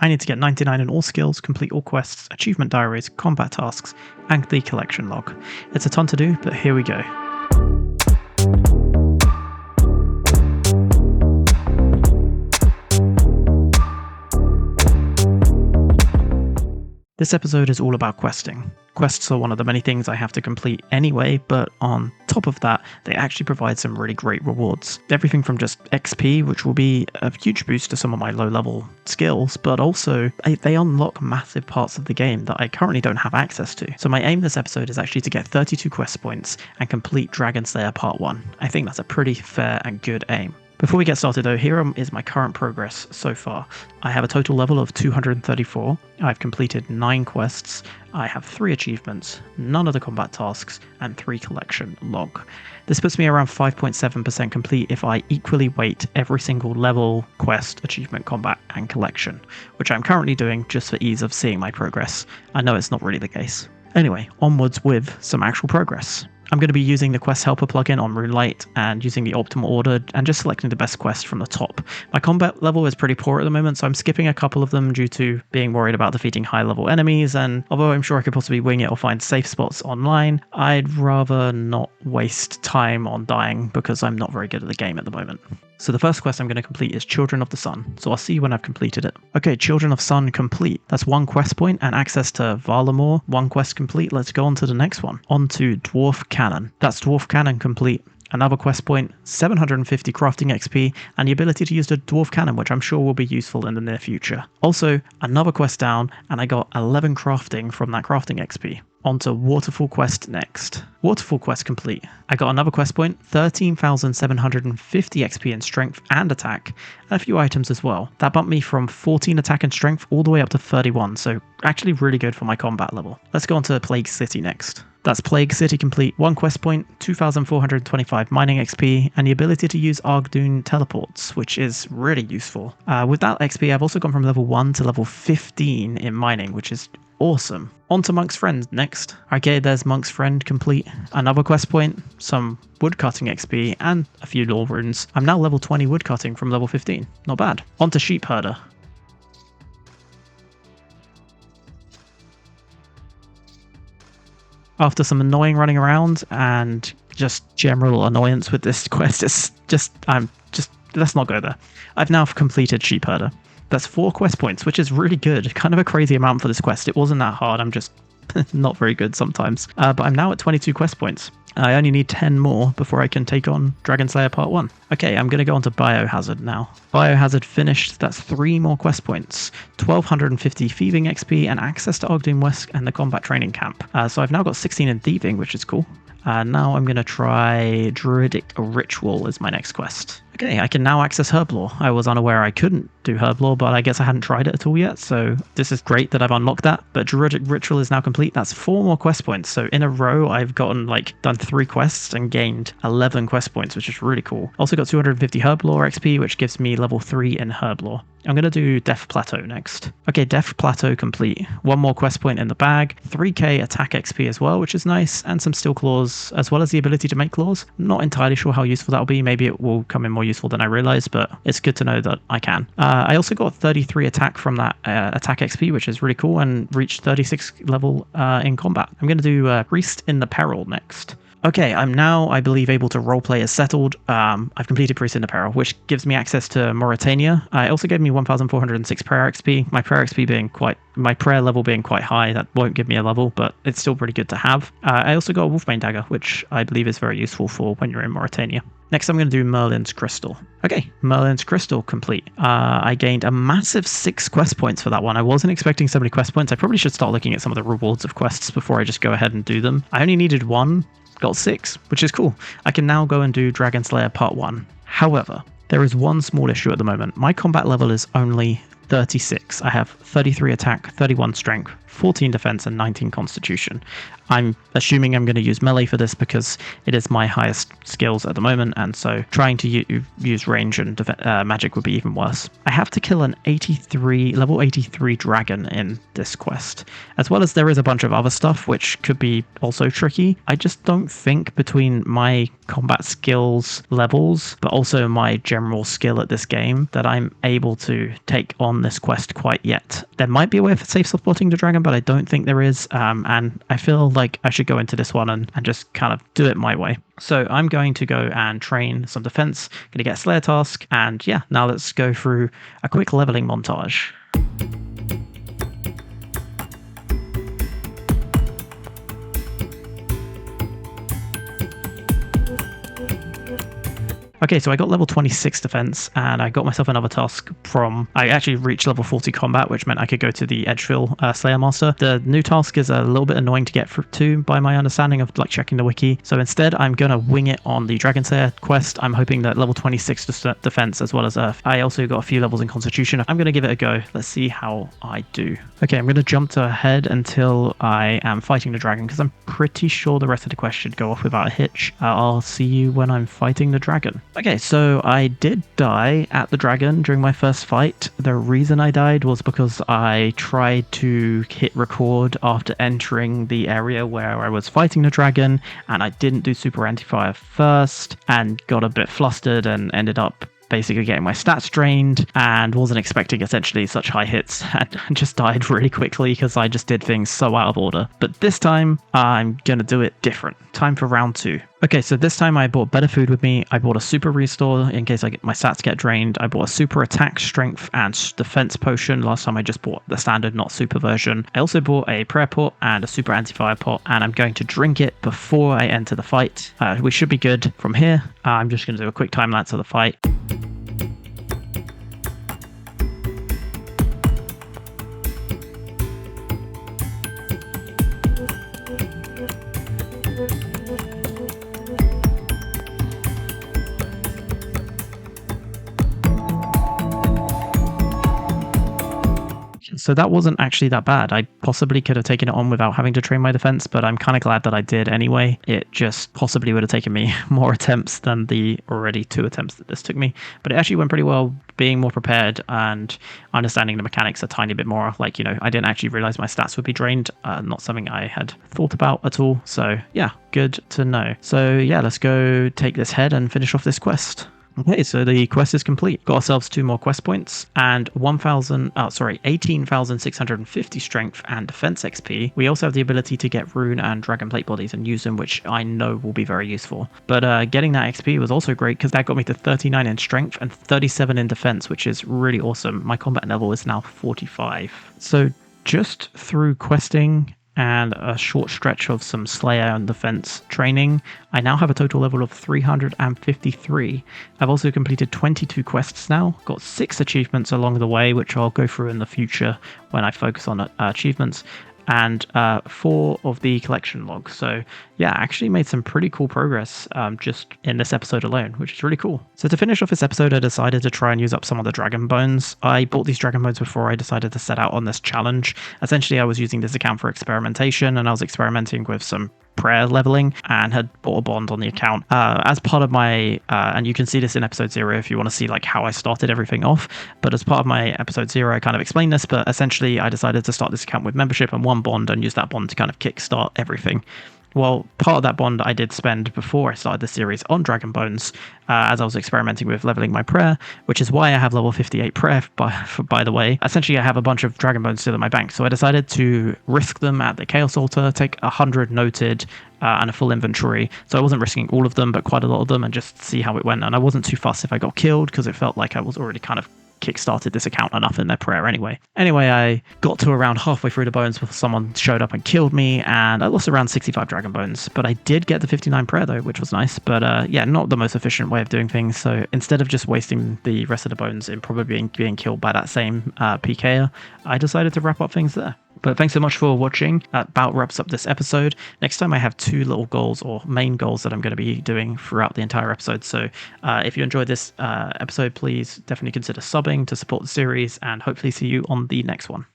I need to get 99 in all skills, complete all quests, achievement diaries, combat tasks, and the collection log. It's a ton to do, but here we go. This episode is all about questing. Quests are one of the many things I have to complete anyway, but on top of that, they actually provide some really great rewards. Everything from just XP, which will be a huge boost to some of my low-level skills, but also they unlock massive parts of the game that I currently don't have access to. So my aim this episode is actually to get 32 quest points and complete Dragon Slayer Part 1. I think that's a pretty fair and good aim. Before we get started though, here is my current progress so far. I have a total level of 234, I've completed 9 quests, I have 3 achievements, none of the combat tasks, and 3 collection log. This puts me around 5.7% complete if I equally weight every single level, quest, achievement, combat, and collection, which I'm currently doing just for ease of seeing my progress. I know it's not really the case. Anyway, onwards with some actual progress. I'm going to be using the Quest Helper plugin on RuneLite and using the optimal order and just selecting the best quest from the top. My combat level is pretty poor at the moment, so I'm skipping a couple of them due to being worried about defeating high level enemies, and although I'm sure I could possibly wing it or find safe spots online, I'd rather not waste time on dying because I'm not very good at the game at the moment. So the first quest I'm going to complete is Children of the Sun, so I'll see you when I've completed it. Okay, Children of Sun complete. That's 1 quest point and access to Valamore. 1 quest complete, let's go on to the next one. On to Dwarf Cannon. That's Dwarf Cannon complete. Another quest point, 750 crafting XP, and the ability to use the Dwarf Cannon, which I'm sure will be useful in the near future. Also, another quest down, and I got 11 crafting from that crafting XP. On to Waterfall Quest next. Waterfall Quest complete. I got another quest point, 13,750 XP in strength and attack, and a few items as well. That bumped me from 14 attack and strength all the way up to 31, so actually really good for my combat level. Let's go on to Plague City next. That's Plague City complete. 1 quest point, 2,425 mining XP, and the ability to use Argdoon teleports, which is really useful. With that XP, I've also gone from level 1 to level 15 in mining, which is awesome. On to Monk's Friend next. Okay, there's Monk's Friend complete. Another quest point, some woodcutting XP, and a few lore runes. I'm now level 20 woodcutting from level 15. Not bad. On to Sheep Herder. After some annoying running around and just general annoyance with this quest, let's not go there. I've now completed Sheep Herder. That's 4 quest points, which is really good. Kind of a crazy amount for this quest. It wasn't that hard. I'm just not very good sometimes. But I'm now at 22 quest points. I only need 10 more before I can take on Dragon Slayer Part 1. Okay, I'm going to go on to Biohazard now. Biohazard finished. That's 3 more quest points. 1,250 thieving XP and access to Ogdoon West and the combat training camp. So I've now got 16 in thieving, which is cool. Now I'm going to try Druidic Ritual as my next quest. Okay, I can now access Herblore. I was unaware I couldn't do Herblore, but I guess I hadn't tried it at all yet, so this is great that I've unlocked that. But Druidic Ritual is now complete. That's 4 more quest points, so in a row I've done 3 quests and gained 11 quest points, which is really cool. Also got 250 Herblore XP, which gives me level 3 in Herblore. I'm going to do Death Plateau next. Okay, Death Plateau complete. 1 more quest point in the bag, 3k attack XP as well, which is nice, and some steel claws, as well as the ability to make claws. Not entirely sure how useful that'll be. Maybe it will come in more useful than I realized, but it's good to know that I can. I also got 33 attack from that attack XP, which is really cool, and reached 36 level in combat. I'm going to do Priest in the Peril next. Okay, I'm now, I believe, able to roleplay as settled. I've completed Priest in the Peril, which gives me access to Mauritania. It also gave me 1,406 prayer XP. My prayer level being quite high, that won't give me a level, but it's still pretty good to have. I also got a Wolfbane Dagger, which I believe is very useful for when you're in Mauritania. Next, I'm going to do Merlin's Crystal. Okay, Merlin's Crystal complete. I gained a massive 6 quest points for that one. I wasn't expecting so many quest points. I probably should start looking at some of the rewards of quests before I just go ahead and do them. I only needed 1. Got 6, which is cool. I can now go and do Dragon Slayer Part 1. However, there is one small issue at the moment. My combat level is only 36. I have 33 attack, 31 strength, 14 defense, and 19 constitution. I'm assuming I'm going to use melee for this because it is my highest skills at the moment, and so trying to use range and magic would be even worse. I have to kill an level 83 dragon in this quest, as well as there is a bunch of other stuff which could be also tricky. I just don't think between my combat skills levels, but also my general skill at this game, that I'm able to take on done this quest quite yet. There might be a way of safe spotting the dragon, but I don't think there is. And I feel like I should go into this one and just kind of do it my way. So I'm going to go and train some defense, going to get a Slayer task, and yeah, now let's go through a quick leveling montage. Okay, so I got level 26 defense, and I got myself another task I actually reached level 40 combat, which meant I could go to the Edgefield Slayer Master. The new task is a little bit annoying to get to by my understanding of like checking the wiki. So instead, I'm going to wing it on the Dragon Slayer quest. I'm hoping that level 26 defense as well as Earth. I also got a few levels in Constitution. I'm going to give it a go. Let's see how I do. Okay, I'm going to jump to ahead until I am fighting the dragon, because I'm pretty sure the rest of the quest should go off without a hitch. I'll see you when I'm fighting the dragon. Okay, so I did die at the dragon during my first fight. The reason I died was because I tried to hit record after entering the area where I was fighting the dragon, and I didn't do super anti-fire first and got a bit flustered and ended up basically getting my stats drained and wasn't expecting essentially such high hits, and just died really quickly because I just did things so out of order. But this time I'm gonna do it different. Time for round 2. Okay, so this time I bought better food with me. I bought a super restore in case my stats get drained. I bought a super attack, strength, and defense potion. Last time I just bought the standard, not super version. I also bought a prayer pot and a super anti-fire pot, and I'm going to drink it before I enter the fight. We should be good from here. I'm just going to do a quick time lapse of the fight. So that wasn't actually that bad. I possibly could have taken it on without having to train my defense, but I'm kind of glad that I did anyway. It just possibly would have taken me more attempts than the already 2 attempts that this took me. But it actually went pretty well, being more prepared and understanding the mechanics a tiny bit more. Like, I didn't actually realize my stats would be drained. Not something I had thought about at all. So yeah, good to know. So yeah, let's go take this head and finish off this quest. Okay, so the quest is complete. Got ourselves 2 more quest points and 18,650 strength and defense XP. We also have the ability to get rune and dragon plate bodies and use them, which I know will be very useful. But getting that XP was also great because that got me to 39 in strength and 37 in defense, which is really awesome. My combat level is now 45. So just through questing and a short stretch of some Slayer and defense training, I now have a total level of 353. I've also completed 22 quests now, got 6 achievements along the way, which I'll go through in the future when I focus on achievements, and 4 of the collection logs. So yeah, I actually made some pretty cool progress just in this episode alone, which is really cool. So to finish off this episode, I decided to try and use up some of the dragon bones. I bought these dragon bones before I decided to set out on this challenge. Essentially, I was using this account for experimentation, and I was experimenting with some prayer leveling and had bought a bond on the account as part of my and you can see this in episode 0 if you want to see like how I started everything off, but as part of my episode 0 I kind of explained this, but essentially I decided to start this account with membership and 1 bond and use that bond to kind of kickstart everything. Well, part of that bond I did spend before I started the series on Dragon Bones as I was experimenting with leveling my prayer, which is why I have level 58 prayer, by the way. Essentially, I have a bunch of Dragon Bones still in my bank, so I decided to risk them at the Chaos Altar, take 100 noted and a full inventory. So I wasn't risking all of them, but quite a lot of them, and just see how it went. And I wasn't too fussed if I got killed, because it felt like I was already kind of kickstarted this account enough in their prayer anyway. I got to around halfway through the bones before someone showed up and killed me, and I lost around 65 dragon bones, but I did get the 59 prayer though, which was nice. But yeah, not the most efficient way of doing things. So instead of just wasting the rest of the bones in probably being killed by that same PKer, I decided to wrap up things there. But thanks so much for watching. That about wraps up this episode. Next time I have 2 little goals, or main goals, that I'm going to be doing throughout the entire episode. So if you enjoyed this episode, please definitely consider subbing to support the series, and hopefully see you on the next one.